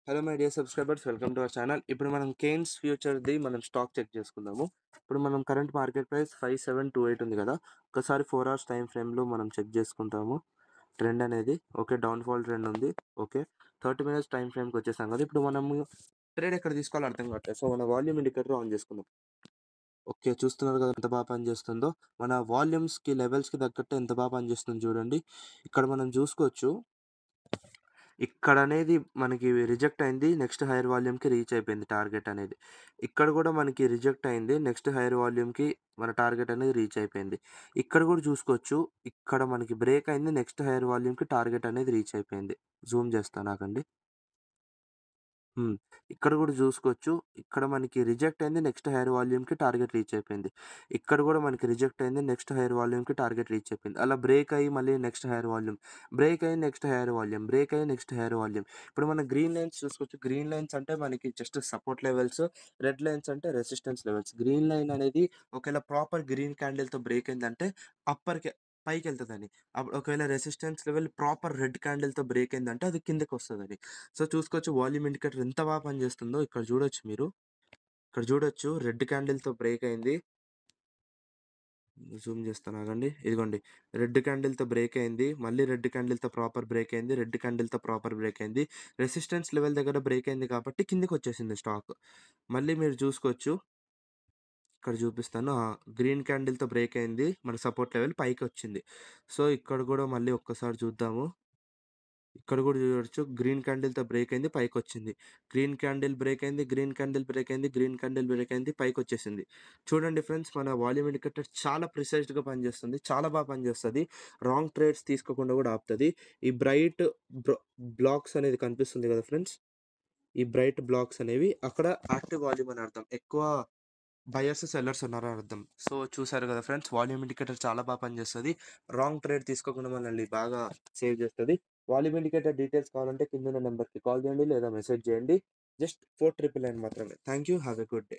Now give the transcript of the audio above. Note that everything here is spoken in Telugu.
Hello my dear subscribers, welcome to our channel. ఇప్పుడు మనం కేన్స్ ఫ్యూచర్‌ది మనం స్టాక్ చెక్ చేసుకుందాము. ఇప్పుడు మనం కరెంట్ మార్కెట్ ప్రైస్ 5728 ఉంది కదా! ఒకసారి 4 అవర్స్ టైమ్ ఫ్రేమ్‌లో మనం చెక్ చేసుకుంటాము. ట్రెండ్ అనేది ఓకే, డౌన్ ఫాల్ ట్రెండ్ ఉంది. ఓకే. 30 మినిట్స్ టైమ్ ఫ్రేమ్‌కి వచ్చేసాం కదా! ఇప్పుడు మనము ట్రేడ్ ఎక్కడ తీసుకోవాలో అర్థం కావట్లేదు. సో, మన వాల్యూమ్ ఇండికేటర్ ఆన్ చేసుకుందాం. ఓకే. చూస్తున్నారు కదా ఎంత బాగా పనిచేస్తుందో. మన వాల్యూమ్స్‌కి, లెవెల్స్‌కి తగ్గట్టు ఎంత బాగా పనిచేస్తుందో చూడండి. ఇక్కడ మనం చూసుకోవచ్చు. ఇక్కడనేది మనకి రిజెక్ట్ అయింది. నెక్స్ట్ హైయర్ వాల్యూమ్‌కి రీచ్ అయిపోయింది టార్గెట్ అనేది. ఇక్కడ కూడా మనకి రిజెక్ట్ అయింది. నెక్స్ట్ హైయర్ వాల్యూమ్‌కి మన టార్గెట్ అనేది రీచ్ అయిపోయింది. ఇక్కడ కూడా చూసుకోవచ్చు. ఇక్కడ మనకి బ్రేక్ అయింది. నెక్స్ట్ హైయర్ వాల్యూమ్‌కి టార్గెట్ అనేది రీచ్ అయిపోయింది. జూమ్ చేస్తాను ఆగండి. హ్మ్. ఇక్కడ గూడా జూసుకోవచ్చు. ఇక్కడ మనకి రిజెక్ట్ అయింది. నెక్స్ట్ హైయర్ వాల్యూమ్‌కి టార్గెట్ రీచ్ అయిపోయింది. ఇక్కడ గూడా మనకి రిజెక్ట్ అయింది. నెక్స్ట్ హైయర్ వాల్యూమ్‌కి టార్గెట్ రీచ్ అయిపోయింది. అలా బ్రేక్ అయ్యి మళ్ళీ నెక్స్ట్ హైయర్ వాల్యూమ్, బ్రేక్ అయ్యి నెక్స్ట్ హైయర్ వాల్యూమ్, బ్రేక్ అయ్యి నెక్స్ట్ హైయర్ వాల్యూమ్. ఇప్పుడు మన గ్రీన్ లైన్స్ చూసుకోవచ్చు. గ్రీన్ లైన్స్ అంటే మనకి just support levels. Red lines అంటే రెసిస్టెన్స్ లెవెల్స్. గ్రీన్ లైన్ అనేది ఒకవేళ ప్రాపర్ గ్రీన్ క్యాండిల్‌తో బ్రేక్ అయిందంటే అప్పర్‌కి పైకెళ్తదని. ఒకవేళ రెసిస్టెన్స్ లెవెల్ ప్రాపర్ రెడ్ క్యాండిల్‌తో బ్రేక్ అయిందంటే అది కిందకొస్తదని. సో, చూసుకోవచ్చు వాల్యూమ్ ఇండికేటర్ ఎంత బాగా పనిచేస్తుందో ఇక్కడ చూడొచ్చు మీరు. ఇక్కడ చూడొచ్చు రెడ్ క్యాండిల్‌తో బ్రేక్ అయింది. జూమ్ చేస్తాను ఆగండి. ఇదిగోండి రెడ్ క్యాండిల్‌తో బ్రేక్ అయింది. మళ్ళీ రెడ్ క్యాండిల్‌తో ప్రాపర్ బ్రేక్ అయింది. రెడ్ క్యాండిల్‌తో ప్రాపర్ బ్రేక్ అయింది. రెసిస్టెన్స్ లెవెల్ దగ్గర బ్రేక్ అయింది కాబట్టి కిందకొచ్చేసింది స్టాక్. మళ్ళీ మీరు చూసుకోవచ్చు. ఇక్కడ చూపిస్తాను. గ్రీన్ క్యాండిల్‌తో బ్రేక్ అయింది. మన సపోర్ట్ లెవెల్ పైకొచ్చింది. సో, ఇక్కడ కూడా మళ్ళీ ఒక్కసారి చూద్దాము. ఇక్కడ గూడా చూడొచ్చు. గ్రీన్ క్యాండిల్‌తో బ్రేక్ అయింది. పైకొచ్చింది. గ్రీన్ క్యాండిల్ బ్రేక్ అయింది. గ్రీన్ క్యాండిల్ బ్రేక్ అయింది. గ్రీన్ క్యాండిల్ బ్రేక్ అయింది. పైకొచ్చేసింది. చూడండి ఫ్రెండ్స్, మన వాల్యూమ్ ఇండికేటర్ చాలా ప్రిసైజ్డ్‌గా పనిచేస్తుంది. చాలా బాగా పనిచేస్తది. రాంగ్ ట్రేడ్స్ తీసుకోకుండా గూడా ఆపుతది. ఈ బ్రైట్ బ్ర బ్లాక్స్ అనేది కనిపిస్తుంది గదా ఫ్రెండ్స్! ఈ బ్రైట్ బ్లాక్స్ అనేవి అక్కడ యాక్టివ్ వాల్యూమ్ అని అర్థం. ఎక్కువ బయర్స్, సెల్లర్స్ ఉన్నారని అర్థం. సో, చూసారు గదా ఫ్రెండ్స్! వాల్యూమ్ ఇండికేటర్ చాలా బాగా పనిచేస్తది. రాంగ్ ట్రేడ్ తీసుకోకుండా మనల్ని బాగా సేవ్ చేస్తది. వాల్యూమ్ ఇండికేటర్ డీటెయిల్స్ కావాలంటే కిందున్న నంబర్‌కి కాల్ చేయండి లేదా మెసేజ్ చేయండి. జస్ట్ 4999 మాత్రమే. Thank you. Have a good day.